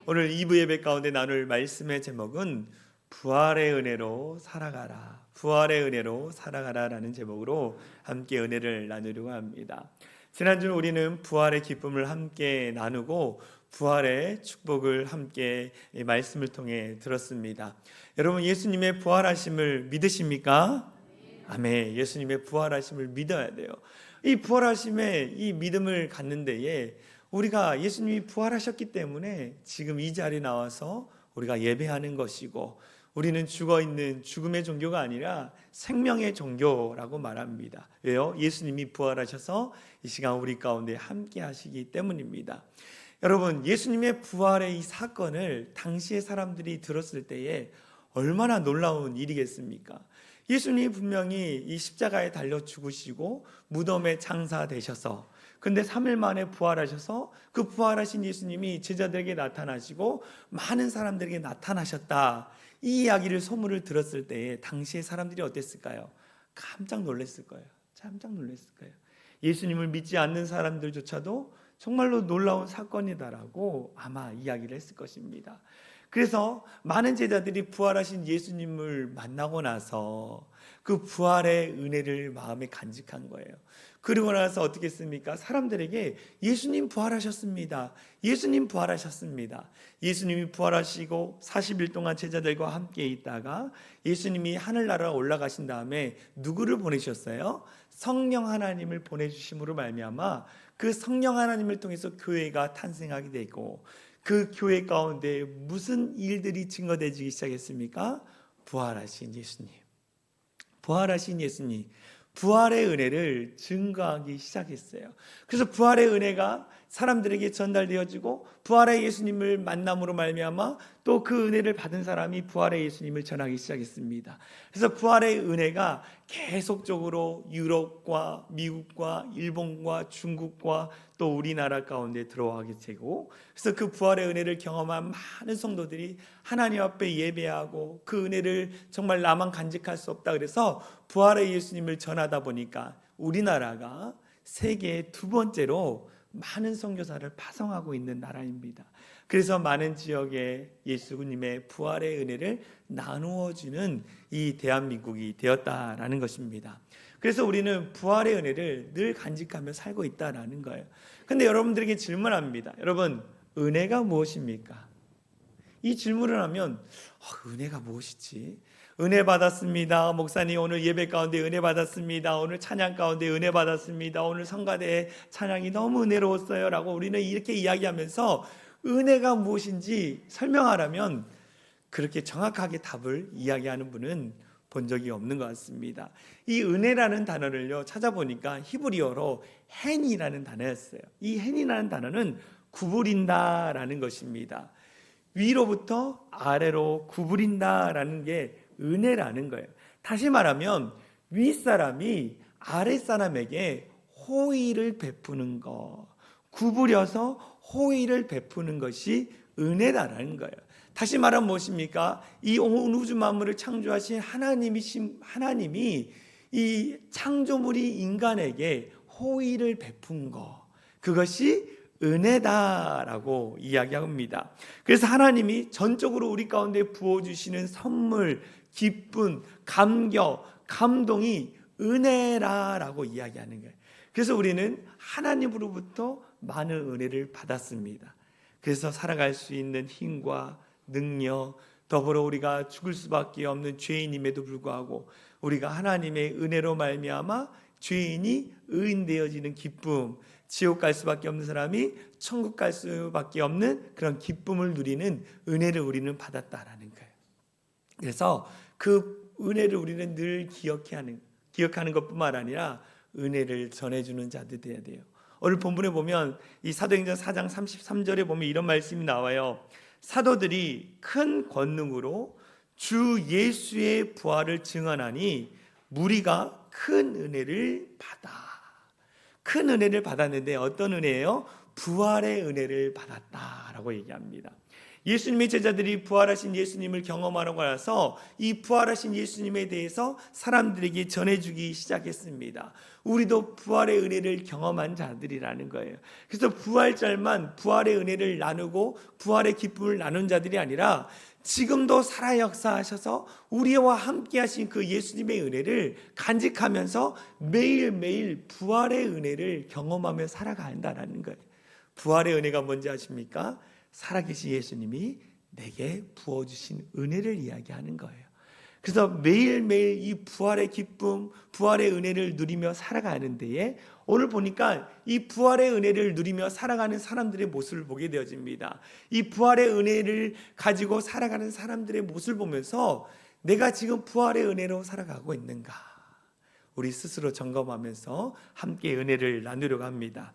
오늘 2부 예배 가운데 나눌 말씀의 제목은 부활의 은혜로 살아가라, 부활의 은혜로 살아가라라는 제목으로 함께 은혜를 나누려고 합니다. 지난주 우리는 부활의 기쁨을 함께 나누고 부활의 축복을 함께 말씀을 통해 들었습니다. 여러분, 예수님의 부활하심을 믿으십니까? 아멘. 예수님의 부활하심을 믿어야 돼요. 이 부활하심에 이 믿음을 갖는 데에 우리가 예수님이 부활하셨기 때문에 지금 이 자리에 나와서 우리가 예배하는 것이고, 우리는 죽어있는 죽음의 종교가 아니라 생명의 종교라고 말합니다. 왜요? 예수님이 부활하셔서 이 시간 우리 가운데 함께 하시기 때문입니다. 여러분, 예수님의 부활의 이 사건을 당시의 사람들이 들었을 때에 얼마나 놀라운 일이겠습니까? 예수님이 분명히 이 십자가에 달려 죽으시고 무덤에 장사되셔서, 근데 3일 만에 부활하셔서 그 부활하신 예수님이 제자들에게 나타나시고 많은 사람들에게 나타나셨다, 이 이야기를 소문을 들었을 때에 당시의 사람들이 어땠을까요? 깜짝 놀랐을 거예요. 깜짝 놀랐을 거예요. 예수님을 믿지 않는 사람들조차도 정말로 놀라운 사건이다라고 아마 이야기를 했을 것입니다. 그래서 많은 제자들이 부활하신 예수님을 만나고 나서 그 부활의 은혜를 마음에 간직한 거예요. 그리고 나서 어떻게 했습니까? 사람들에게 예수님 부활하셨습니다, 예수님 부활하셨습니다. 예수님이 부활하시고 40일 동안 제자들과 함께 있다가 예수님이 하늘나라 올라가신 다음에 누구를 보내셨어요? 성령 하나님을 보내주심으로 말미암아 그 성령 하나님을 통해서 교회가 탄생하게 되고, 그 교회 가운데 무슨 일들이 증거되기 시작했습니까? 부활하신 예수님, 부활하신 예수님, 부활의 은혜를 증거하기 시작했어요. 그래서 부활의 은혜가 사람들에게 전달되어지고, 부활의 예수님을 만남으로 말미암아 또 그 은혜를 받은 사람이 부활의 예수님을 전하기 시작했습니다. 그래서 부활의 은혜가 계속적으로 유럽과 미국과 일본과 중국과 또 우리나라 가운데 들어가게 되고, 그래서 그 부활의 은혜를 경험한 많은 성도들이 하나님 앞에 예배하고 그 은혜를 정말 나만 간직할 수 없다, 그래서 부활의 예수님을 전하다 보니까 우리나라가 세계 두 번째로 많은 선교사를 파송하고 있는 나라입니다. 그래서 많은 지역에 예수님의 부활의 은혜를 나누어주는 이 대한민국이 되었다라는 것입니다. 그래서 우리는 부활의 은혜를 늘 간직하며 살고 있다라는 거예요. 근데 여러분들에게 질문합니다. 여러분, 은혜가 무엇입니까? 이 질문을 하면 은혜가 무엇이지? 은혜 받았습니다. 목사님, 오늘 예배 가운데 은혜 받았습니다. 오늘 찬양 가운데 은혜 받았습니다. 오늘 성가대 찬양이 너무 은혜로웠어요 라고 우리는 이렇게 이야기하면서 은혜가 무엇인지 설명하라면 그렇게 정확하게 답을 이야기하는 분은 본 적이 없는 것 같습니다. 이 은혜라는 단어를요 찾아보니까 히브리어로 헨이라는 단어였어요. 이 헨이라는 단어는 구부린다라는 것입니다. 위로부터 아래로 구부린다라는 게 은혜라는 거예요. 다시 말하면 윗사람이 아랫사람에게 호의를 베푸는 것, 구부려서 호의를 베푸는 것이 은혜다라는 거예요. 다시 말하면 무엇입니까? 이 온 우주 만물을 창조하신 하나님이 이 창조물이 인간에게 호의를 베푼 것, 그것이 은혜다라고 이야기합니다. 그래서 하나님이 전적으로 우리 가운데 부어주시는 선물, 기쁨, 감격, 감동이 은혜라고 이야기하는 거예요. 그래서 우리는 하나님으로부터 많은 은혜를 받았습니다. 그래서 살아갈 수 있는 힘과 능력, 더불어 우리가 죽을 수밖에 없는 죄인임에도 불구하고 우리가 하나님의 은혜로 말미암아 죄인이 의인되어지는 기쁨, 지옥 갈 수밖에 없는 사람이 천국 갈 수밖에 없는 그런 기쁨을 누리는 은혜를 우리는 받았다라는 거예요. 그래서 그 은혜를 우리는 늘 기억하는 것뿐만 아니라 은혜를 전해주는 자들 되어야 돼요. 오늘 본문에 보면 이 사도행전 4장 33절에 보면 이런 말씀이 나와요. 사도들이 큰 권능으로 주 예수의 부활을 증언하니 무리가 큰 은혜를 받았는데 어떤 은혜예요? 부활의 은혜를 받았다라고 얘기합니다. 예수님의 제자들이 부활하신 예수님을 경험하고 나서 이 부활하신 예수님에 대해서 사람들에게 전해주기 시작했습니다. 우리도 부활의 은혜를 경험한 자들이라는 거예요. 그래서 부활절만 부활의 은혜를 나누고 부활의 기쁨을 나눈 자들이 아니라 지금도 살아 역사하셔서 우리와 함께 하신 그 예수님의 은혜를 간직하면서 매일매일 부활의 은혜를 경험하며 살아간다는 거예요. 부활의 은혜가 뭔지 아십니까? 살아계신 예수님이 내게 부어주신 은혜를 이야기하는 거예요. 그래서 매일매일 이 부활의 기쁨, 부활의 은혜를 누리며 살아가는 데에 오늘 보니까 이 부활의 은혜를 누리며 살아가는 사람들의 모습을 보게 되어집니다. 이 부활의 은혜를 가지고 살아가는 사람들의 모습을 보면서 내가 지금 부활의 은혜로 살아가고 있는가? 우리 스스로 점검하면서 함께 은혜를 나누려고 합니다.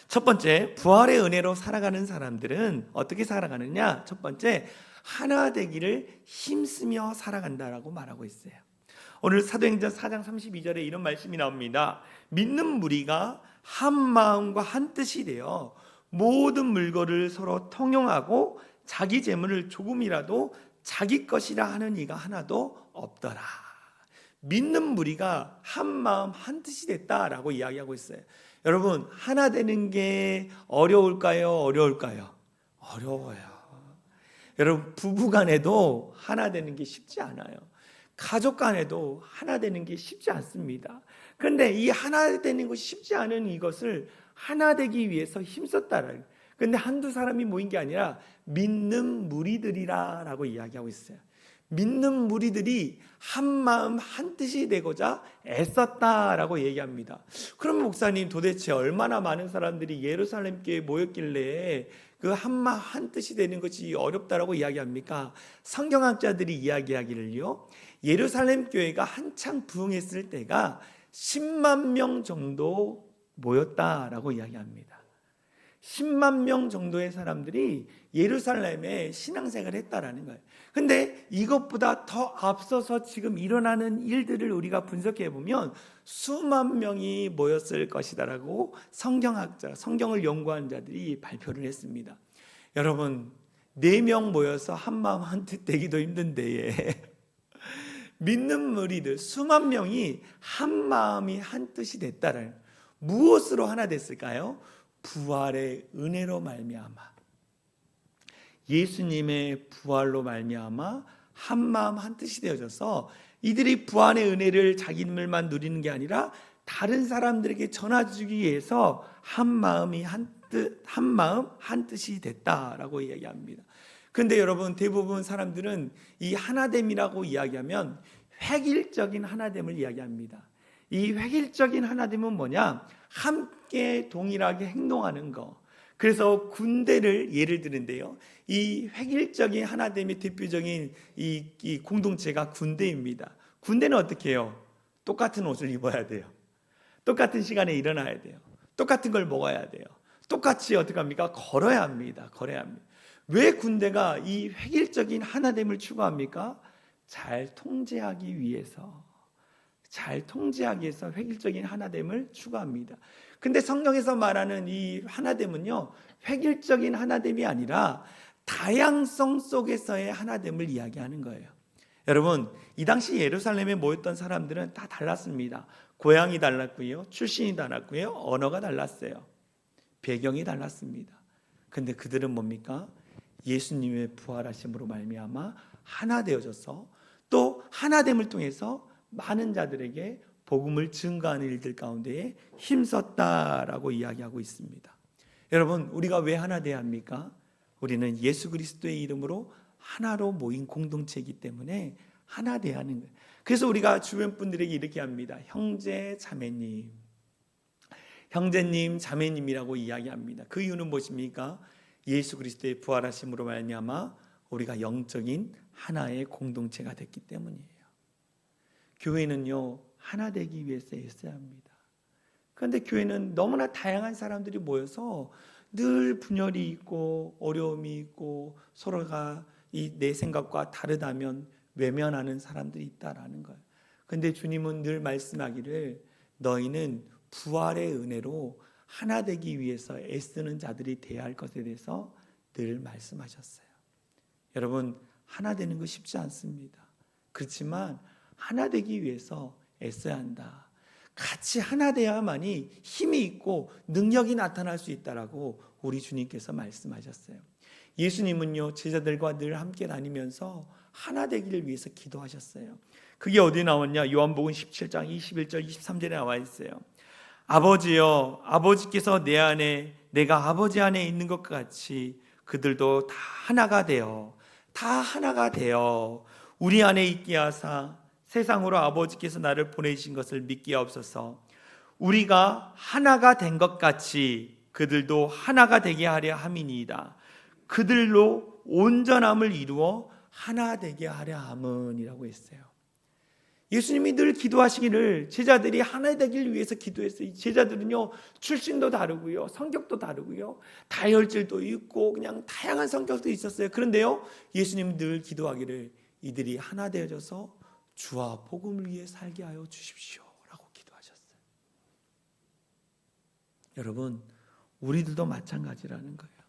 첫 번째, 부활의 은혜로 살아가는 사람들은 어떻게 살아가느냐? 첫 번째, 하나 되기를 힘쓰며 살아간다라고 말하고 있어요. 오늘 사도행전 4장 32절에 이런 말씀이 나옵니다. 믿는 무리가 한 마음과 한 뜻이 되어 모든 물건을 서로 통용하고 자기 재물을 조금이라도 자기 것이라 하는 이가 하나도 없더라. 믿는 무리가 한 마음 한 뜻이 됐다라고 이야기하고 있어요. 여러분, 하나 되는 게 어려울까요? 어려울까요? 어려워요. 여러분, 부부 간에도 하나 되는 게 쉽지 않아요. 가족 간에도 하나 되는 게 쉽지 않습니다. 그런데 이 하나 되는 것이 쉽지 않은 이것을 하나 되기 위해서 힘썼다라는. 그런데 한두 사람이 모인 게 아니라 믿는 무리들이라고 이야기하고 있어요. 믿는 무리들이 한 마음 한 뜻이 되고자 애썼다라고 얘기합니다. 그럼 목사님, 도대체 얼마나 많은 사람들이 예루살렘 교회에 모였길래 그 한 마음 한 뜻이 되는 것이 어렵다라고 이야기합니까? 성경학자들이 이야기하기를요, 예루살렘 교회가 한창 부흥했을 때가 10만 명 정도 모였다라고 이야기합니다. 10만 명 정도의 사람들이 예루살렘에 신앙생활을 했다라는 거예요. 근데 이것보다 더 앞서서 지금 일어나는 일들을 우리가 분석해 보면 수만 명이 모였을 것이다라고 성경학자, 성경을 연구한 자들이 발표를 했습니다. 여러분, 4명 모여서 한 마음 한 뜻 되기도 힘든 데에 믿는 무리들 수만 명이 한 마음이 한 뜻이 됐다는, 무엇으로 하나 됐을까요? 부활의 은혜로 말미암아, 예수님의 부활로 말미암아 한 마음 한 뜻이 되어져서 이들이 부활의 은혜를 자기들만 누리는 게 아니라 다른 사람들에게 전해주기 위해서 한 마음이 한 마음 한 뜻이 됐다라고 이야기합니다. 그런데 여러분, 대부분 사람들은 이 하나됨이라고 이야기하면 획일적인 하나됨을 이야기합니다. 이 획일적인 하나됨은 뭐냐? 함께 동일하게 행동하는 거. 그래서 군대를 예를 드는데요, 이 획일적인 하나됨의 대표적인 이 공동체가 군대입니다. 군대는 어떻게 해요? 똑같은 옷을 입어야 돼요. 똑같은 시간에 일어나야 돼요. 똑같은 걸 먹어야 돼요. 똑같이 어떻게 합니까? 걸어야 합니다. 걸어야 합니다. 왜 군대가 이 획일적인 하나됨을 추구합니까? 잘 통제하기 위해서. 잘 통제하기 위해서 획일적인 하나됨을 추구합니다. 근데 성경에서 말하는 이 하나됨은요, 획일적인 하나됨이 아니라 다양성 속에서의 하나됨을 이야기하는 거예요. 여러분, 이 당시 예루살렘에 모였던 사람들은 다 달랐습니다. 고향이 달랐고요, 출신이 달랐고요, 언어가 달랐어요. 배경이 달랐습니다. 근데 그들은 뭡니까? 예수님의 부활하심으로 말미암아 하나 되어져서 또 하나됨을 통해서 많은 자들에게 복음을 증거하는 일들 가운데에 힘썼다라고 이야기하고 있습니다. 여러분, 우리가 왜 하나 돼야 합니까? 우리는 예수 그리스도의 이름으로 하나로 모인 공동체이기 때문에 하나 돼야 하는 거예요. 그래서 우리가 주변 분들에게 이렇게 합니다. 형제, 자매님, 형제님, 자매님이라고 이야기합니다. 그 이유는 무엇입니까? 예수 그리스도의 부활하심으로 말미암아 우리가 영적인 하나의 공동체가 됐기 때문이에요. 교회는요, 하나 되기 위해서 애써야 합니다. 그런데 교회는 너무나 다양한 사람들이 모여서 늘 분열이 있고 어려움이 있고 서로가 내 생각과 다르다면 외면하는 사람들이 있다라는 거예요. 그런데 주님은 늘 말씀하기를 너희는 부활의 은혜로 하나 되기 위해서 애쓰는 자들이 되어야 할 것에 대해서 늘 말씀하셨어요. 여러분, 하나 되는 거 쉽지 않습니다. 그렇지만 하나 되기 위해서 애써야 한다. 같이 하나 되어야만이 힘이 있고 능력이 나타날 수 있다라고 우리 주님께서 말씀하셨어요. 예수님은요, 제자들과 늘 함께 다니면서 하나 되기를 위해서 기도하셨어요. 그게 어디 나왔냐? 요한복음 17장 21절 23절에 나와 있어요. 아버지여, 아버지께서 내 안에, 내가 아버지 안에 있는 것과 같이 그들도 다 하나가 되어 우리 안에 있게 하사 세상으로 아버지께서 나를 보내신 것을 믿게 하옵소서. 우리가 하나가 된 것 같이 그들도 하나가 되게 하려 함이니이다. 그들로 온전함을 이루어 하나 되게 하려 함은이라고 했어요. 예수님이 늘 기도하시기를 제자들이 하나 되길 위해서 기도했어요. 제자들은요, 출신도 다르고요, 성격도 다르고요, 다혈질도 있고 그냥 다양한 성격도 있었어요. 그런데요, 예수님이 늘 기도하기를 이들이 하나 되어져서 주와 복음을 위해 살게 하여 주십시오 라고 기도하셨어요. 여러분, 우리들도 마찬가지라는 거예요.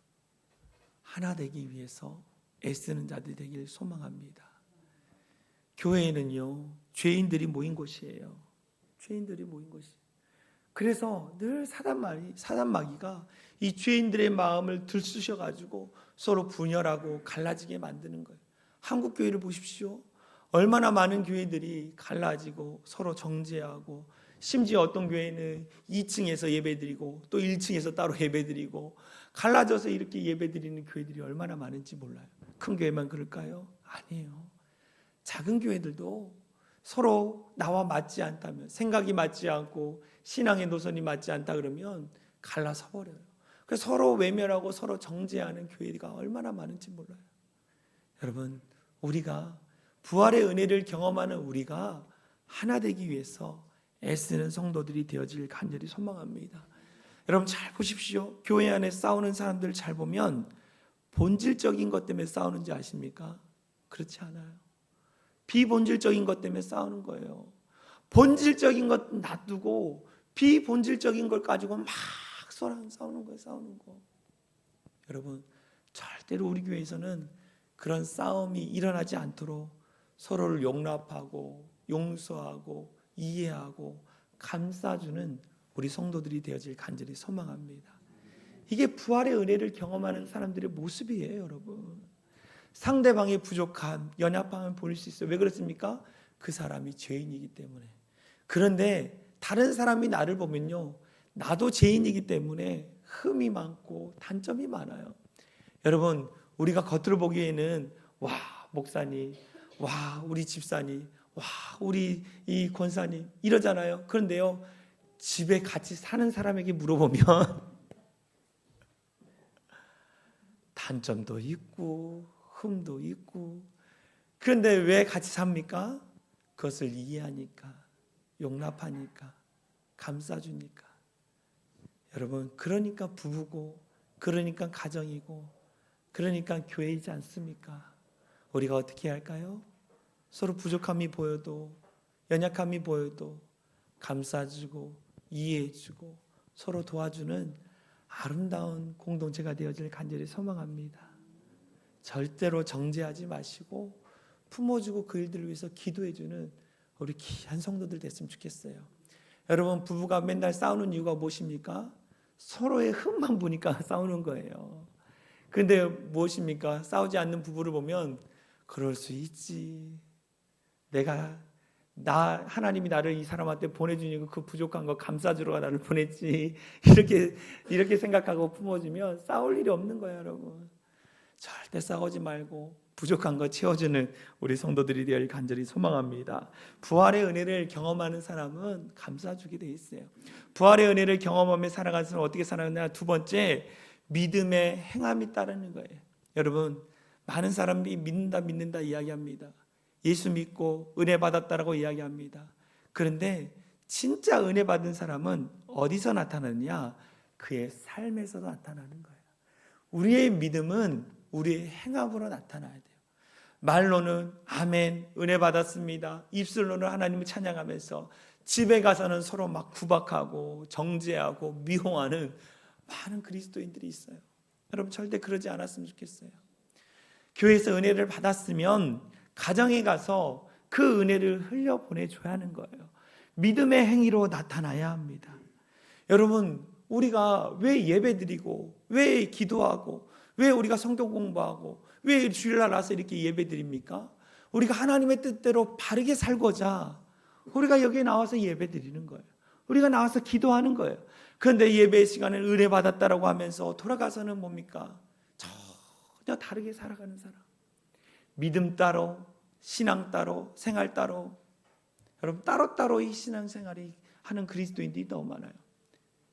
하나 되기 위해서 애쓰는 자들 되길 소망합니다. 교회에는요, 죄인들이 모인 곳이에요. 죄인들이 모인 곳이. 그래서 늘 사단마귀가 이 죄인들의 마음을 들쑤셔가지고 서로 분열하고 갈라지게 만드는 거예요. 한국 교회를 보십시오. 얼마나 많은 교회들이 갈라지고 서로 정죄하고, 심지어 어떤 교회는 2층에서 예배드리고 또 1층에서 따로 예배드리고 갈라져서 이렇게 예배드리는 교회들이 얼마나 많은지 몰라요. 큰 교회만 그럴까요? 아니에요. 작은 교회들도 서로 나와 맞지 않다면, 생각이 맞지 않고 신앙의 노선이 맞지 않다 그러면 갈라서 버려요. 그래서 서로 외면하고 서로 정죄하는 교회가 얼마나 많은지 몰라요. 여러분, 우리가 부활의 은혜를 경험하는 우리가 하나 되기 위해서 애쓰는 성도들이 되어질 간절히 소망합니다. 여러분 잘 보십시오. 교회 안에 싸우는 사람들 잘 보면 본질적인 것 때문에 싸우는지 아십니까? 그렇지 않아요. 비본질적인 것 때문에 싸우는 거예요. 본질적인 것 놔두고 비본질적인 걸 가지고 막 서로 싸우는 거예요. 싸우는 거. 여러분, 절대로 우리 교회에서는 그런 싸움이 일어나지 않도록 서로를 용납하고 용서하고 이해하고 감싸주는 우리 성도들이 되어질 간절히 소망합니다. 이게 부활의 은혜를 경험하는 사람들의 모습이에요, 여러분. 상대방의 부족함, 연약함을 보일 수 있어요. 왜 그렇습니까? 그 사람이 죄인이기 때문에. 그런데 다른 사람이 나를 보면요, 나도 죄인이기 때문에 흠이 많고 단점이 많아요. 여러분, 우리가 겉으로 보기에는 와, 목사님, 와, 우리 집사님, 와, 우리 이 권사님 이러잖아요. 그런데요, 집에 같이 사는 사람에게 물어보면 단점도 있고 흠도 있고. 그런데 왜 같이 삽니까? 그것을 이해하니까, 용납하니까, 감싸주니까. 여러분, 그러니까 부부고, 그러니까 가정이고, 그러니까 교회이지 않습니까? 우리가 어떻게 할까요? 서로 부족함이 보여도, 연약함이 보여도 감싸주고 이해해주고 서로 도와주는 아름다운 공동체가 되어질 간절히 소망합니다. 절대로 정죄하지 마시고 품어주고 그 일들을 위해서 기도해주는 우리 귀한 성도들 됐으면 좋겠어요. 여러분, 부부가 맨날 싸우는 이유가 무엇입니까? 서로의 흠만 보니까 싸우는 거예요. 그런데 무엇입니까? 싸우지 않는 부부를 보면 그럴 수 있지. 하나님이 나를 이 사람한테 보내주니까 그 부족한 거 감싸주러 나를 보냈지. 이렇게 생각하고 품어주면 싸울 일이 없는 거예요, 여러분. 절대 싸우지 말고 부족한 거 채워주는 우리 성도들이 되길 간절히 소망합니다. 부활의 은혜를 경험하는 사람은 감싸주게 돼 있어요. 부활의 은혜를 경험하며 살아가는 사람은 어떻게 살아가느냐? 두 번째, 믿음의 행함이 따르는 거예요. 여러분, 많은 사람들이 믿는다 이야기합니다. 예수 믿고 은혜 받았다라고 이야기합니다. 그런데 진짜 은혜 받은 사람은 어디서 나타나느냐? 그의 삶에서 나타나는 거예요. 우리의 믿음은 우리의 행함으로 나타나야 돼요. 말로는 아멘, 은혜 받았습니다. 입술로는 하나님을 찬양하면서 집에 가서는 서로 막 구박하고 정죄하고 미워하는 많은 그리스도인들이 있어요. 여러분 절대 그러지 않았으면 좋겠어요. 교회에서 은혜를 받았으면 가정에 가서 그 은혜를 흘려보내줘야 하는 거예요. 믿음의 행위로 나타나야 합니다. 여러분, 우리가 왜 예배드리고, 왜 기도하고, 왜 우리가 성경 공부하고, 왜 주일날 와서 이렇게 예배드립니까? 우리가 하나님의 뜻대로 바르게 살고자 우리가 여기에 나와서 예배드리는 거예요. 우리가 나와서 기도하는 거예요. 그런데 예배 시간에 은혜 받았다라고 하면서 돌아가서는 뭡니까? 전혀 다르게 살아가는 사람. 믿음 따로, 신앙 따로, 생활 따로. 여러분, 따로따로 이 신앙생활이 하는 그리스도인들이 너무 많아요.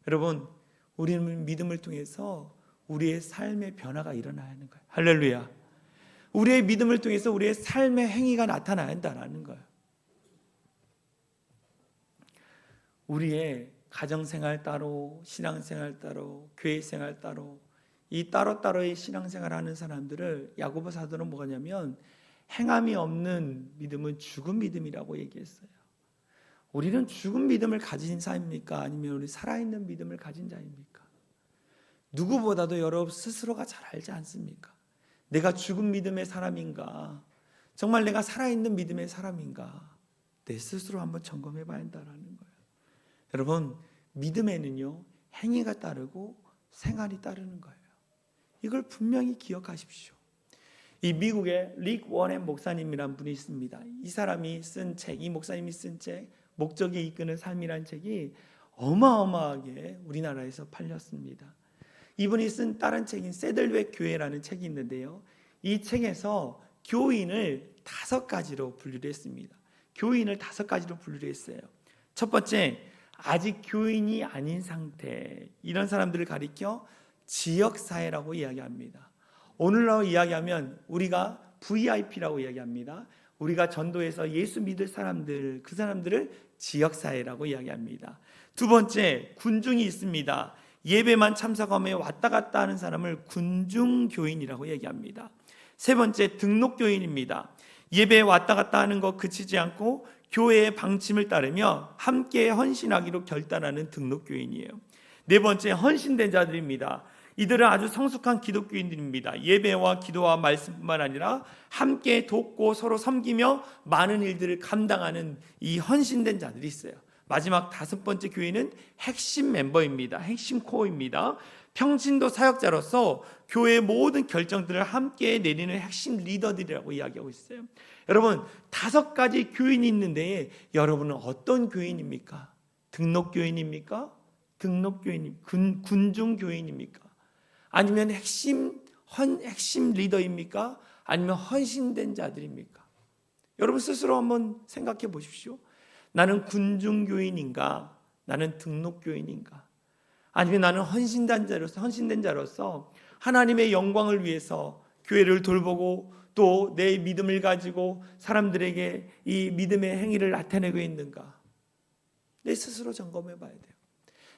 여러분, 우리는 믿음을 통해서 우리의 삶의 변화가 일어나야 하는 거예요. 할렐루야. 우리의 믿음을 통해서 우리의 삶의 행위가 나타나야 한다는 거예요. 우리의 가정생활 따로, 신앙생활 따로, 교회생활 따로, 이 따로따로의 신앙생활을 하는 사람들을 야고보 사도는 뭐냐면 행함이 없는 믿음은 죽은 믿음이라고 얘기했어요. 우리는 죽은 믿음을 가진 자입니까? 아니면 우리 살아있는 믿음을 가진 자입니까? 누구보다도 여러분 스스로가 잘 알지 않습니까? 내가 죽은 믿음의 사람인가? 정말 내가 살아있는 믿음의 사람인가? 내 스스로 한번 점검해 봐야 한다는 거예요. 여러분, 믿음에는요 행위가 따르고 생활이 따르는 거예요. 이걸 분명히 기억하십시오. 이 미국의 릭 워렌 목사님이란 분이 있습니다. 이 사람이 쓴 책, 이 목사님이 쓴 책 목적이 이끄는 삶이란 책이 어마어마하게 우리나라에서 팔렸습니다. 이분이 쓴 다른 책인 세들백 교회라는 책이 있는데요, 이 책에서 교인을 5가지로 분류를 했습니다. 교인을 5가지로 분류를 했어요. 첫 번째, 아직 교인이 아닌 상태, 이런 사람들을 가리켜 지역사회라고 이야기합니다. 오늘날로 이야기하면 우리가 VIP라고 이야기합니다. 우리가 전도에서 예수 믿을 사람들, 그 사람들을 지역사회라고 이야기합니다. 두 번째, 군중이 있습니다. 예배만 참석하며 왔다 갔다 하는 사람을 군중교인이라고 얘기합니다. 세 번째, 등록교인입니다. 예배에 왔다 갔다 하는 거 그치지 않고 교회의 방침을 따르며 함께 헌신하기로 결단하는 등록교인이에요. 네 번째, 헌신된 자들입니다. 이들은 아주 성숙한 기독교인들입니다. 예배와 기도와 말씀뿐만 아니라 함께 돕고 서로 섬기며 많은 일들을 감당하는 이 헌신된 자들이 있어요. 마지막 5번째 교인은 핵심 멤버입니다. 핵심 코어입니다. 평신도 사역자로서 교회의 모든 결정들을 함께 내리는 핵심 리더들이라고 이야기하고 있어요. 여러분, 5가지 교인이 있는데 여러분은 어떤 교인입니까? 등록교인입니까? 군중교인입니까? 아니면 핵심 리더입니까? 아니면 헌신된 자들입니까? 여러분 스스로 한번 생각해 보십시오. 나는 군중교인인가? 나는 등록교인인가? 아니면 나는 헌신된 자로서 하나님의 영광을 위해서 교회를 돌보고 또 내 믿음을 가지고 사람들에게 이 믿음의 행위를 나타내고 있는가? 내 스스로 점검해 봐야 돼요.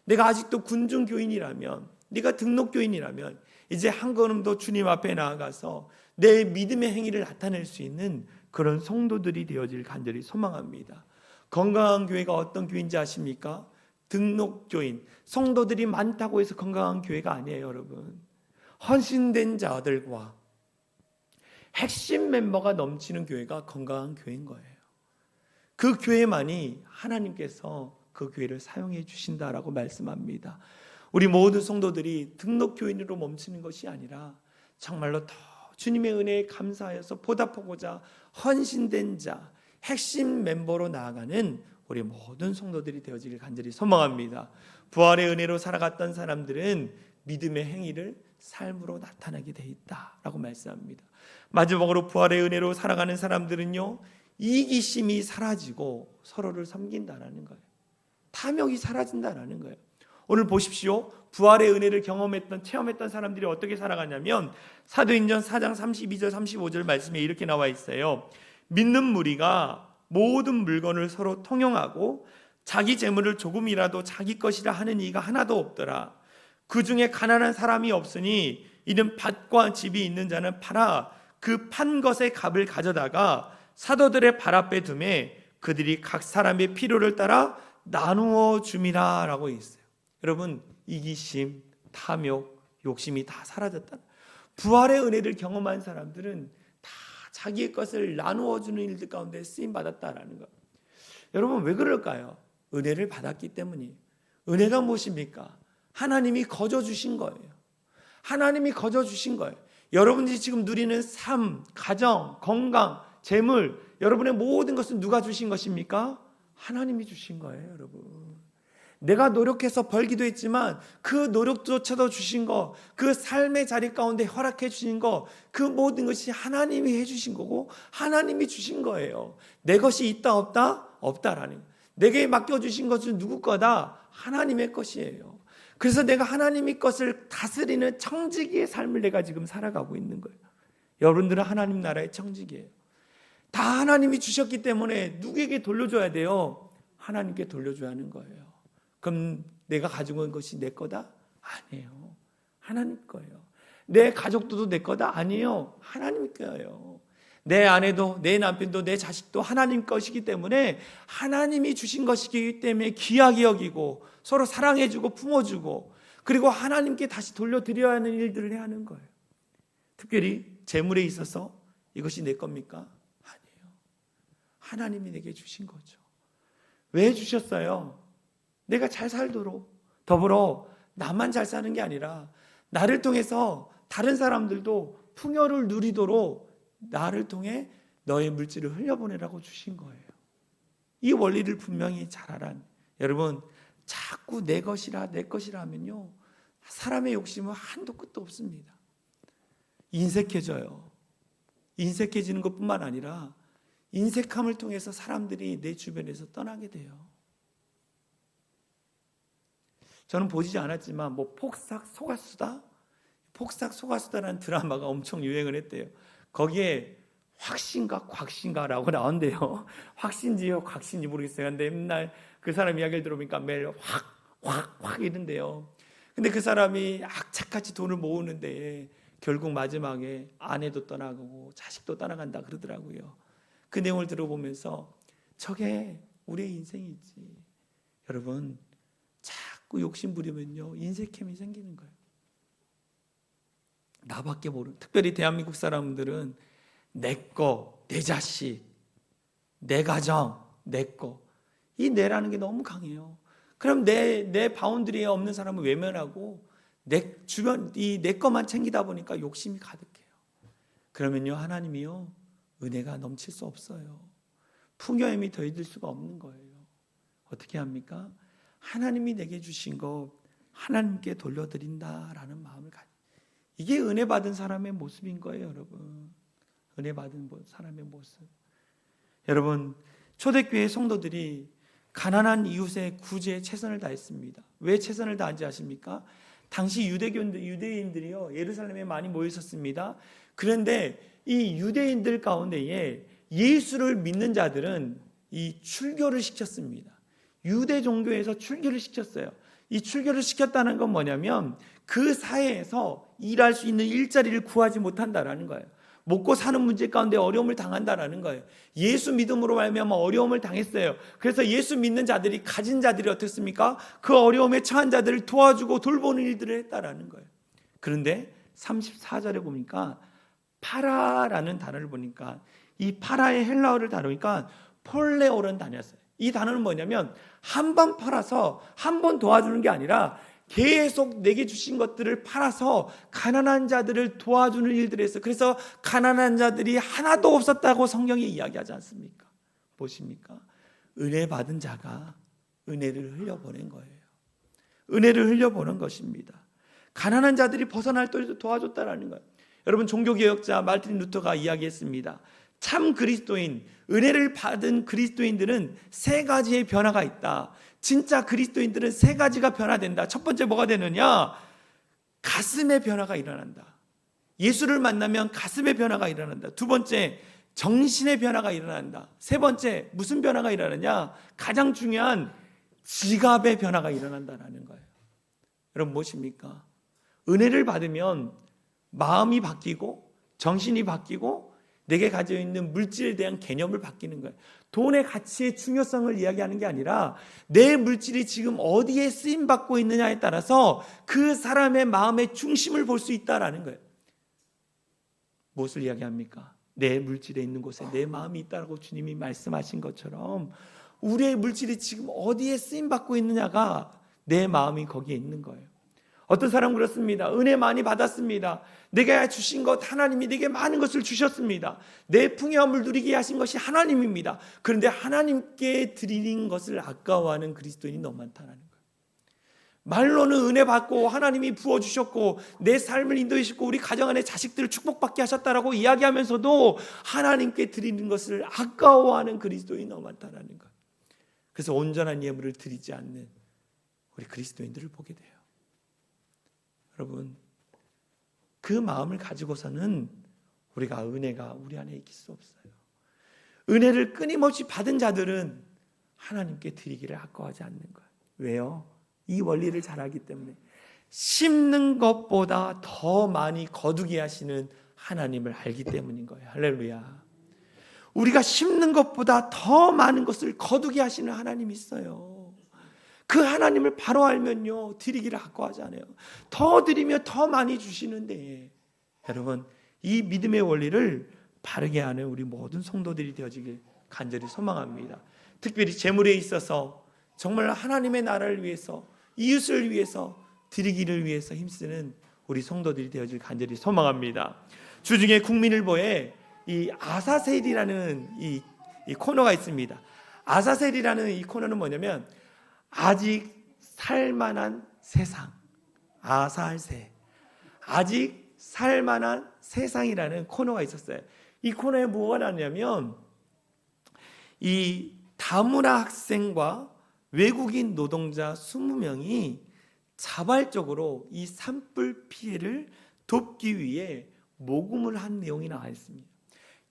내가 아직도 군중교인이라면, 네가 등록교인이라면 이제 한 걸음 더 주님 앞에 나아가서 내 믿음의 행위를 나타낼 수 있는 그런 성도들이 되어질 간절히 소망합니다. 건강한 교회가 어떤 교회인지 아십니까? 등록교인, 성도들이 많다고 해서 건강한 교회가 아니에요, 여러분. 헌신된 자들과 핵심 멤버가 넘치는 교회가 건강한 교회인 거예요. 그 교회만이 하나님께서 그 교회를 사용해 주신다라고 말씀합니다. 우리 모든 성도들이 등록교인으로 멈추는 것이 아니라 정말로 더 주님의 은혜에 감사하여서 보답하고자 헌신된 자, 핵심 멤버로 나아가는 우리 모든 성도들이 되어지길 간절히 소망합니다. 부활의 은혜로 살아갔던 사람들은 믿음의 행위를 삶으로 나타나게 돼 있다라고 말씀합니다. 마지막으로 부활의 은혜로 살아가는 사람들은요, 이기심이 사라지고 서로를 섬긴다라는 거예요. 탐욕이 사라진다라는 거예요. 오늘 보십시오. 부활의 은혜를 체험했던 사람들이 어떻게 살아가냐면 사도행전 4장 32절 35절 말씀에 이렇게 나와 있어요. 믿는 무리가 모든 물건을 서로 통용하고 자기 재물을 조금이라도 자기 것이라 하는 이가 하나도 없더라. 그 중에 가난한 사람이 없으니 이는 밭과 집이 있는 자는 팔아 그 판 것의 값을 가져다가 사도들의 발 앞에 두매 그들이 각 사람의 필요를 따라 나누어 줌이라 라고 있어요. 여러분, 이기심, 탐욕, 욕심이 다 사라졌다. 부활의 은혜를 경험한 사람들은 다 자기의 것을 나누어 주는 일들 가운데 쓰임 받았다라는 것. 여러분 왜 그럴까요? 은혜를 받았기 때문이에요. 은혜가 무엇입니까? 하나님이 거저 주신 거예요. 하나님이 거저 주신 거예요. 여러분들이 지금 누리는 삶, 가정, 건강, 재물, 여러분의 모든 것은 누가 주신 것입니까? 하나님이 주신 거예요, 여러분. 내가 노력해서 벌기도 했지만 그 노력조차도 주신 거, 그 삶의 자리 가운데 허락해 주신 거, 그 모든 것이 하나님이 해주신 거고 하나님이 주신 거예요. 내 것이 있다 없다? 없다라는 거예요. 내게 맡겨주신 것은 누구 거다? 하나님의 것이에요. 그래서 내가 하나님의 것을 다스리는 청지기의 삶을 내가 지금 살아가고 있는 거예요. 여러분들은 하나님 나라의 청지기예요. 다 하나님이 주셨기 때문에 누구에게 돌려줘야 돼요? 하나님께 돌려줘야 하는 거예요. 그럼 내가 가지고 온 것이 내 거다? 아니에요. 하나님 거예요. 내 가족도 내 거다? 아니에요. 하나님 거예요. 내 아내도 내 남편도 내 자식도 하나님 것이기 때문에 하나님이 주신 것이기 때문에 귀하게 여기고 서로 사랑해주고 품어주고 그리고 하나님께 다시 돌려드려야 하는 일들을 해야 하는 거예요. 특별히 재물에 있어서 이것이 내 겁니까? 아니에요. 하나님이 내게 주신 거죠. 왜 주셨어요? 내가 잘 살도록, 더불어 나만 잘 사는 게 아니라 나를 통해서 다른 사람들도 풍요를 누리도록 나를 통해 너의 물질을 흘려보내라고 주신 거예요. 이 원리를 분명히 잘 알아요. 여러분 자꾸 내 것이라 내 것이라 하면요 사람의 욕심은 한도 끝도 없습니다. 인색해져요. 인색해지는 것뿐만 아니라 인색함을 통해서 사람들이 내 주변에서 떠나게 돼요. 저는 보지 않았지만 폭삭 속았수다? 폭삭 속았수다라는 드라마가 엄청 유행을 했대요. 거기에 확신가 곽신가라고 나온대요. 확신지요 곽신지 모르겠어요. 근데 맨날 그 사람 이야기를 들어보니까 매일 확 이런데요. 근데 그 사람이 악착같이 돈을 모으는데 결국 마지막에 아내도 떠나가고 자식도 떠나간다 그러더라고요. 그 내용을 들어보면서 저게 우리의 인생이지. 여러분 자꾸 욕심 부리면요 인색함이 생기는 거예요. 나밖에 모르는, 특별히 대한민국 사람들은 내 거, 내 자식, 내 가정, 내 거, 이 내라는 게 너무 강해요. 그럼 내 바운드리에 없는 사람은 외면하고 내 주변 이 내 것만 챙기다 보니까 욕심이 가득해요. 그러면요 하나님이요 은혜가 넘칠 수 없어요. 풍요함이 더해질 수가 없는 거예요. 어떻게 합니까? 하나님이 내게 주신 것 하나님께 돌려드린다라는 마음을 가지고, 이게 은혜 받은 사람의 모습인 거예요, 여러분. 은혜 받은 사람의 모습. 여러분, 초대교회 성도들이 가난한 이웃의 구제에 최선을 다했습니다. 왜 최선을 다한지 아십니까? 당시 유대인들이요 예루살렘에 많이 모여 있었습니다. 그런데 이 유대인들 가운데에 예수를 믿는 자들은 이 출교를 시켰습니다. 유대 종교에서 출교를 시켰어요. 이 출교를 시켰다는 건 뭐냐면 그 사회에서 일할 수 있는 일자리를 구하지 못한다라는 거예요. 먹고 사는 문제 가운데 어려움을 당한다라는 거예요. 예수 믿음으로 말미암아 어려움을 당했어요. 그래서 예수 믿는 자들이, 가진 자들이 어떻습니까? 그 어려움에 처한 자들을 도와주고 돌보는 일들을 했다라는 거예요. 그런데 34절에 보니까 파라라는 단어를 보니까 이 파라의 헬라어를 다루니까 폴레오라는 단어였어요. 이 단어는 뭐냐면 한 번 팔아서 한 번 도와주는 게 아니라 계속 내게 주신 것들을 팔아서 가난한 자들을 도와주는 일들을 했어요. 그래서 가난한 자들이 하나도 없었다고 성경이 이야기하지 않습니까? 보십니까? 은혜 받은 자가 은혜를 흘려보낸 거예요. 은혜를 흘려보낸 것입니다. 가난한 자들이 벗어날 때 도와줬다라는 거예요. 여러분, 종교개혁자 마르틴 루터가 이야기했습니다. 참 그리스도인, 은혜를 받은 그리스도인들은 세 가지의 변화가 있다. 진짜 그리스도인들은 세 가지가 변화된다. 첫 번째 뭐가 되느냐? 가슴의 변화가 일어난다. 예수를 만나면 가슴의 변화가 일어난다. 두 번째, 정신의 변화가 일어난다. 세 번째, 무슨 변화가 일어나냐? 가장 중요한 지갑의 변화가 일어난다는 거예요. 여러분, 무엇입니까? 은혜를 받으면 마음이 바뀌고 정신이 바뀌고 내게 가지고 있는 물질에 대한 개념을 바뀌는 거예요. 돈의 가치의 중요성을 이야기하는 게 아니라 내 물질이 지금 어디에 쓰임받고 있느냐에 따라서 그 사람의 마음의 중심을 볼 수 있다라는 거예요. 무엇을 이야기합니까? 내 물질에 있는 곳에 내 마음이 있다고 주님이 말씀하신 것처럼 우리의 물질이 지금 어디에 쓰임받고 있느냐가 내 마음이 거기에 있는 거예요. 어떤 사람은 그렇습니다. 은혜 많이 받았습니다. 내가 주신 것, 하나님이 내게 많은 것을 주셨습니다. 내 풍요함을 누리게 하신 것이 하나님입니다. 그런데 하나님께 드리는 것을 아까워하는 그리스도인이 너무 많다는 거예요. 말로는 은혜 받고 하나님이 부어주셨고 내 삶을 인도해 주셨고 우리 가정 안에 자식들을 축복받게 하셨다라고 이야기하면서도 하나님께 드리는 것을 아까워하는 그리스도인이 너무 많다는 거예요. 그래서 온전한 예물을 드리지 않는 우리 그리스도인들을 보게 돼요. 여러분, 그 마음을 가지고서는 우리가 은혜가 우리 안에 있을 수 없어요. 은혜를 끊임없이 받은 자들은 하나님께 드리기를 아까워하지 않는 거예요. 왜요? 이 원리를 잘 알기 때문에 심는 것보다 더 많이 거두게 하시는 하나님을 알기 때문인 거예요. 할렐루야. 우리가 심는 것보다 더 많은 것을 거두게 하시는 하나님이 있어요. 그 하나님을 바로 알면요, 드리기를 아까워하지 않아요. 더 드리면 더 많이 주시는데, 여러분, 이 믿음의 원리를 바르게 하는 우리 모든 성도들이 되어지길 간절히 소망합니다. 특별히 재물에 있어서 정말 하나님의 나라를 위해서, 이웃을 위해서, 드리기를 위해서 힘쓰는 우리 성도들이 되어질 간절히 소망합니다. 주중에 국민일보에 이 아사셀이라는 이 코너가 있습니다. 아사셀이라는 이 코너는 뭐냐면 아직 살만한 세상, 아사셀, 아직 살만한 세상이라는 코너가 있었어요. 이 코너에 뭐가 나냐면 이 다문화 학생과 외국인 노동자 20명이 자발적으로 이 산불 피해를 돕기 위해 모금을 한 내용이 나와 있습니다.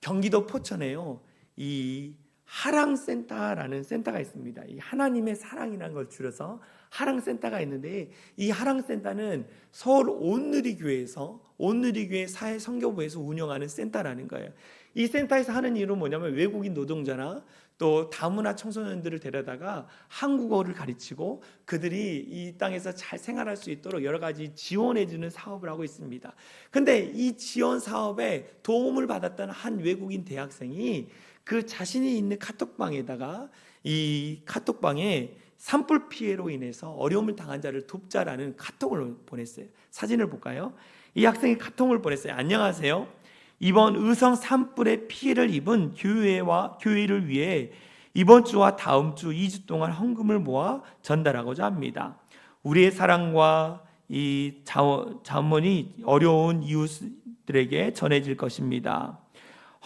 경기도 포천에요, 이 하랑센터라는 센터가 있습니다. 이 하나님의 사랑이라는 걸 줄여서 하랑센터가 있는데, 이 하랑센터는 서울 온누리교회에서 온누리교회 사회선교부에서 운영하는 센터라는 거예요. 이 센터에서 하는 일은 뭐냐면 외국인 노동자나 또 다문화 청소년들을 데려다가 한국어를 가르치고 그들이 이 땅에서 잘 생활할 수 있도록 여러 가지 지원해주는 사업을 하고 있습니다. 근데 이 지원 사업에 도움을 받았던 한 외국인 대학생이 그 자신이 있는 카톡방에다가 이 카톡방에 산불 피해로 인해서 어려움을 당한 자를 돕자라는 카톡을 보냈어요. 사진을 볼까요? 이 학생이 카톡을 보냈어요. 안녕하세요. 이번 의성 산불에 피해를 입은 교회를 위해 이번 주와 다음 주 2주 동안 헌금을 모아 전달하고자 합니다. 우리의 사랑과 이 자원이 어려운 이웃들에게 전해질 것입니다.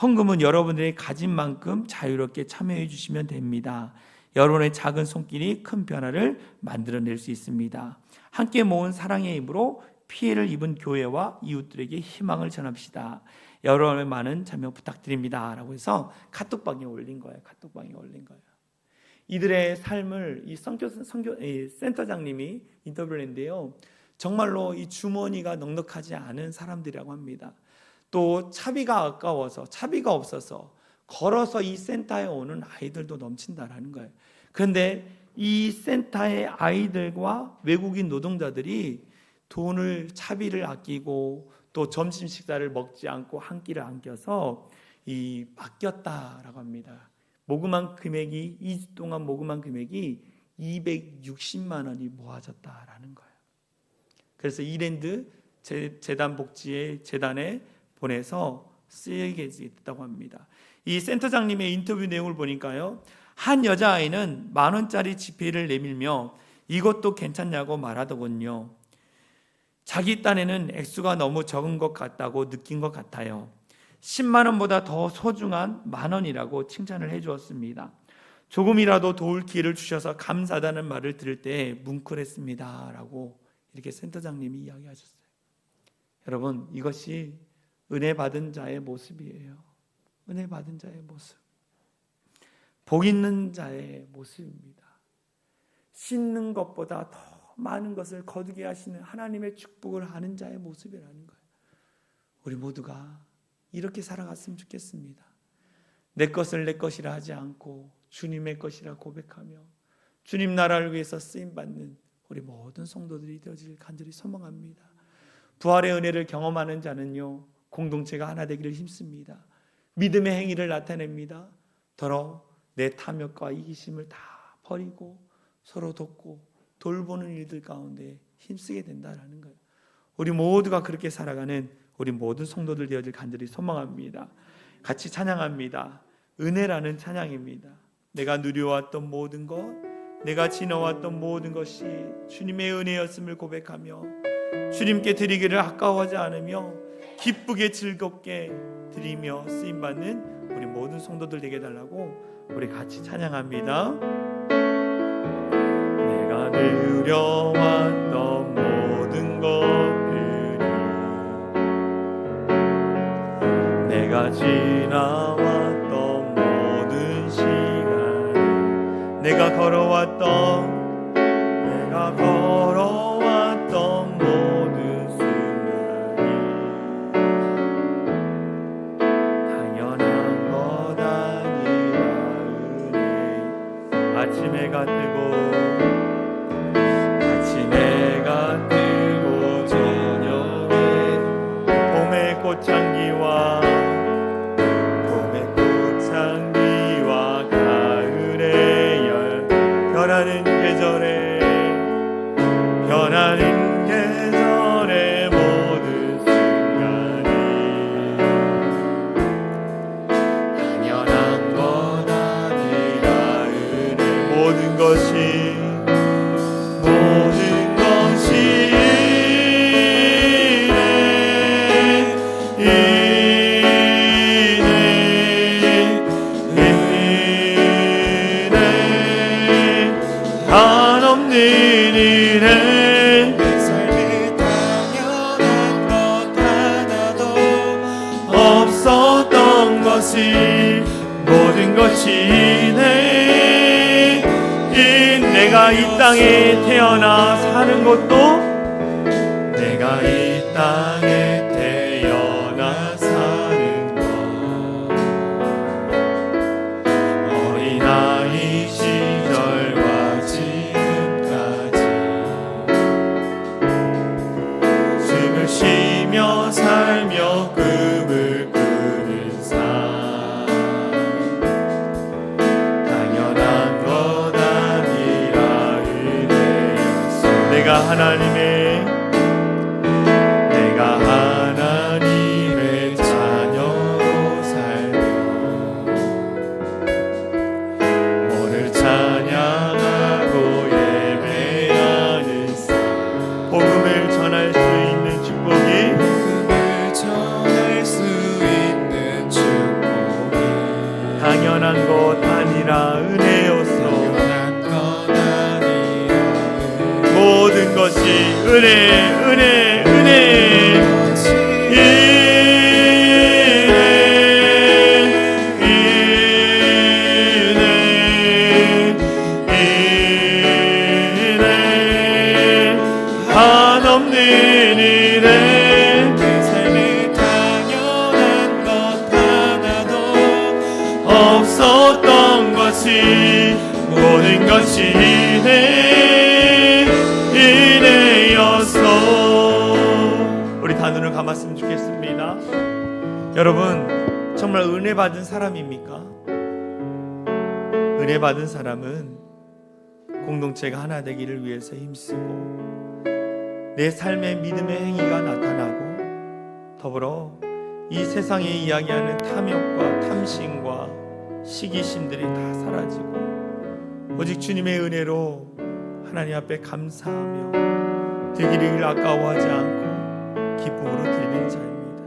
헌금은 여러분들이 가진 만큼 자유롭게 참여해 주시면 됩니다. 여러분의 작은 손길이 큰 변화를 만들어낼 수 있습니다. 함께 모은 사랑의 힘으로 피해를 입은 교회와 이웃들에게 희망을 전합시다. 여러분의 많은 참여 부탁드립니다. 라고 해서 카톡방에 올린 거예요. 카톡방에 올린 거예요. 이들의 삶을 이 센터장님이 인터뷰를 했는데요, 정말로 이 주머니가 넉넉하지 않은 사람들이라고 합니다. 또 차비가 아까워서, 차비가 없어서 걸어서 이 센터에 오는 아이들도 넘친다라는 거예요. 그런데 이 센터의 아이들과 외국인 노동자들이 돈을, 차비를 아끼고 또 점심 식사를 먹지 않고 한 끼를 안겨서 이 맡겼다라고 합니다. 모금한 금액이 2주 동안 모금한 금액이 260만 원이 모아졌다라는 거예요. 그래서 이랜드 재단 복지의 재단에 보내서 쓰이게 됐다고 합니다. 이 센터장님의 인터뷰 내용을 보니까요, 한 여자아이는 10,000원짜리 지폐를 내밀며 이것도 괜찮냐고 말하더군요. 자기 딴에는 액수가 너무 적은 것 같다고 느낀 것 같아요. 10만 원보다 더 소중한 10,000원이라고 칭찬을 해주었습니다. 조금이라도 도울 기회를 주셔서 감사하다는 말을 들을 때 뭉클했습니다. 라고 이렇게 센터장님이 이야기하셨어요. 여러분, 이것이 은혜 받은 자의 모습이에요. 은혜 받은 자의 모습, 복 있는 자의 모습입니다. 씻는 것보다 더 많은 것을 거두게 하시는 하나님의 축복을 하는 자의 모습이라는 거예요. 우리 모두가 이렇게 살아갔으면 좋겠습니다. 내 것을 내 것이라 하지 않고 주님의 것이라 고백하며 주님 나라를 위해서 쓰임받는 우리 모든 성도들이 되어질 간절히 소망합니다. 부활의 은혜를 경험하는 자는요, 공동체가 하나 되기를 힘씁니다. 믿음의 행위를 나타냅니다. 더러 내 탐욕과 이기심을 다 버리고 서로 돕고 돌보는 일들 가운데 힘쓰게 된다라는 거예요. 우리 모두가 그렇게 살아가는 우리 모든 성도들 되어질 간절히 소망합니다. 같이 찬양합니다. 은혜라는 찬양입니다. 내가 누려왔던 모든 것, 내가 지나왔던 모든 것이 주님의 은혜였음을 고백하며 주님께 드리기를 아까워하지 않으며 기쁘게 즐겁게 드리며 쓰임받는 우리 모든 성도들 되게 해달라고 우리 같이 찬양합니다. 내가 누려왔던 모든 것들이 내가 지나왔던 모든 시간 내가 걸어왔던 모든 순간이 당연한 것 아니라 은혜. 아침 해가 뜨고 저녁에 봄의 꽃향기와 가을의 변하는 계절의 모든 순간이 당연한 것 아니라 은혜. 모든 것이 한없는 일에 내 삶에 당연한 것 하나도 없었던 것이 모든 것이 내가 이 땅에 태어나 사는 것도 내가 이 땅에 태어나 사는 것 어린아이 시절과 지금까지 숨을 쉬며 살며 꿈을 꾸는 삶 당연한 것 아니라 은혜였어. 내가 하나님의 자녀로 살며 오늘 찬양하고 예배하는 삶 복음을 전할 수 있는 축복이 당연한 것 아니라 은혜였어. 모든 것이 은혜 한없는 일에 내 삶에 당연한 것 하나도 없었던 것이 모든 것이 은혜였어. 우리 다 눈을 감았으면 좋겠습니다. 여러분 정말 은혜 받은 사람입니까? 은혜 받은 사람은 공동체가 하나 되기를 위해서 힘쓰고 내 삶의 믿음의 행위가 나타나고 더불어 이 세상에 이야기하는 탐욕과 탐심과 시기심들이 다 사라지고 오직 주님의 은혜로 하나님 앞에 감사하며 드리기를 아까워하지 않고 기쁨으로 드리는 자입니다.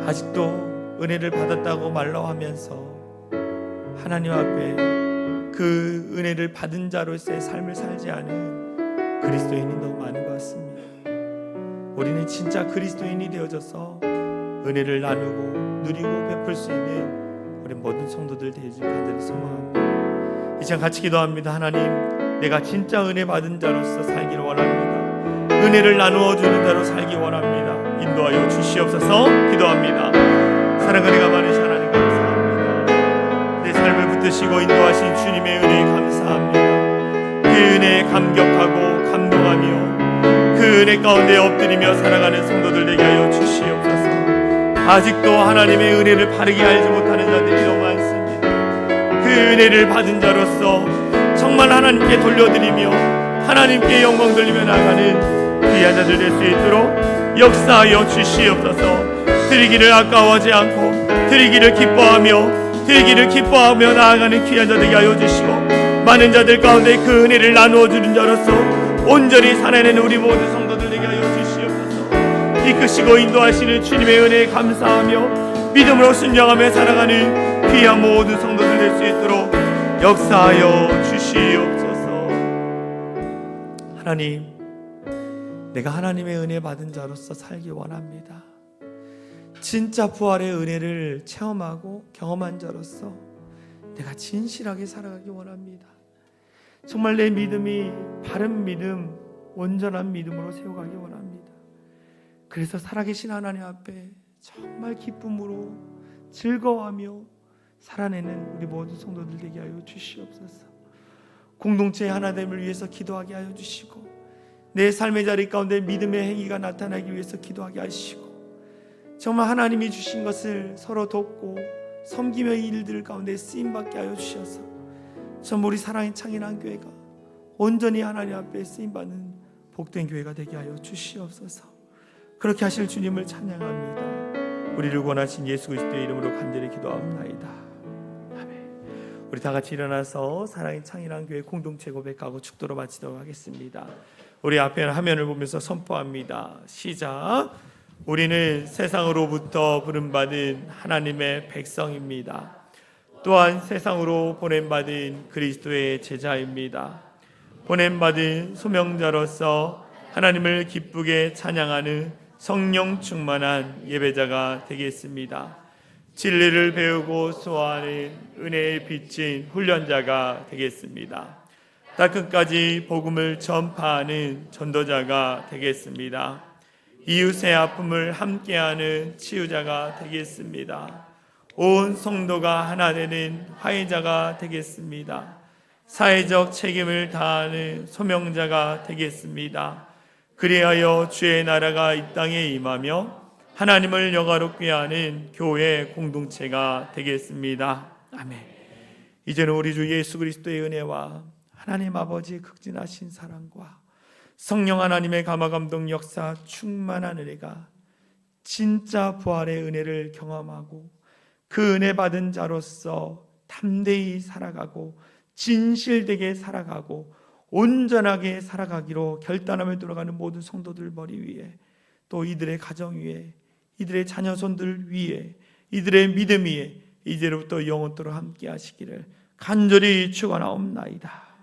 아직도 은혜를 받았다고 말로 하면서 하나님 앞에 그 은혜를 받은 자로서의 삶을 살지 않은 그리스도인이 너무 많은 것 같습니다. 우리는 진짜 그리스도인이 되어져서 은혜를 나누고 누리고 베풀 수 있는 우리 모든 성도들 되길 간절히 소망합니다. 이 시간 같이 기도합니다. 하나님, 내가 진짜 은혜 받은 자로서 살기를 원합니다. 은혜를 나누어 주는 자로 살기 원합니다. 인도하여 주시옵소서. 기도합니다. 사랑하리가 많으신 하나님 감사합니다. 내 삶을 붙드시고 인도하신 주님의 은혜에 감사합니다. 그 은혜에 감격하고 감동하며 그 은혜 가운데 엎드리며 살아가는 성도들 되게 하여 주시옵소서. 아직도 하나님의 은혜를 바르게 알지 못하는 자들이 너무 많습니다. 그 은혜를 받은 자로서 정말 하나님께 돌려드리며 하나님께 영광 돌리며 나아가는 귀한 자들 될 수 있도록 역사하여 주시옵소서. 드리기를 아까워하지 않고 드리기를 기뻐하며 나아가는 귀한 자들이 하여 주시고, 많은 자들 가운데 그 은혜를 나누어 주는 자로서 온전히 살아내는 우리 모든 성도들 되게 하여 주시옵소서. 이끄시고 인도하시는 주님의 은혜에 감사하며 믿음으로 순종하며 살아가는 귀한 모든 성도들 될 수 있도록 역사하여 주시옵소서. 하나님, 내가 하나님의 은혜 받은 자로서 살기 원합니다. 진짜 부활의 은혜를 체험하고 경험한 자로서 내가 진실하게 살아가기 원합니다. 정말 내 믿음이 바른 믿음, 온전한 믿음으로 세워가기 원합니다. 그래서 살아계신 하나님 앞에 정말 기쁨으로 즐거워하며 살아내는 우리 모든 성도들 되게 하여 주시옵소서. 공동체의 하나됨을 위해서 기도하게 하여 주시고, 내 삶의 자리 가운데 믿음의 행위가 나타나기 위해서 기도하게 하시고, 정말 하나님이 주신 것을 서로 돕고 섬기며 일들 가운데 쓰임받게 하여 주셔서 정말 우리 사랑의 창인한 교회가 온전히 하나님 앞에 쓰임받는 복된 교회가 되게 하여 주시옵소서. 그렇게 하실 주님을 찬양합니다. 우리를 원하신 예수 그리스도의 이름으로 간절히 기도합나이다. 아멘. 우리 다 같이 일어나서 사랑의 창인한 교회 공동체 고백하고 축도로 마치도록 하겠습니다. 우리 앞에 화면을 보면서 선포합니다. 시작. 우리는 세상으로부터 부름받은 하나님의 백성입니다. 또한 세상으로 보냄받은 그리스도의 제자입니다. 보냄받은 소명자로서 하나님을 기쁘게 찬양하는 성령 충만한 예배자가 되겠습니다. 진리를 배우고 소화하는 은혜에 비친 훈련자가 되겠습니다. 땅끝까지 복음을 전파하는 전도자가 되겠습니다. 이웃의 아픔을 함께하는 치유자가 되겠습니다. 온 성도가 하나 되는 화해자가 되겠습니다. 사회적 책임을 다하는 소명자가 되겠습니다. 그리하여 주의 나라가 이 땅에 임하며 하나님을 영화롭게 하는 교회 공동체가 되겠습니다. 아멘. 이제는 우리 주 예수 그리스도의 은혜와 하나님 아버지의 극진하신 사랑과 성령 하나님의 감화감동 역사 충만한 은혜가 진짜 부활의 은혜를 경험하고 그 은혜 받은 자로서 담대히 살아가고 진실되게 살아가고 온전하게 살아가기로 결단하며 돌아가는 모든 성도들 머리 위에, 또 이들의 가정 위에, 이들의 자녀손들 위에, 이들의 믿음 위에 이제로부터 영원토록 함께 하시기를 간절히 축원하옵나이다.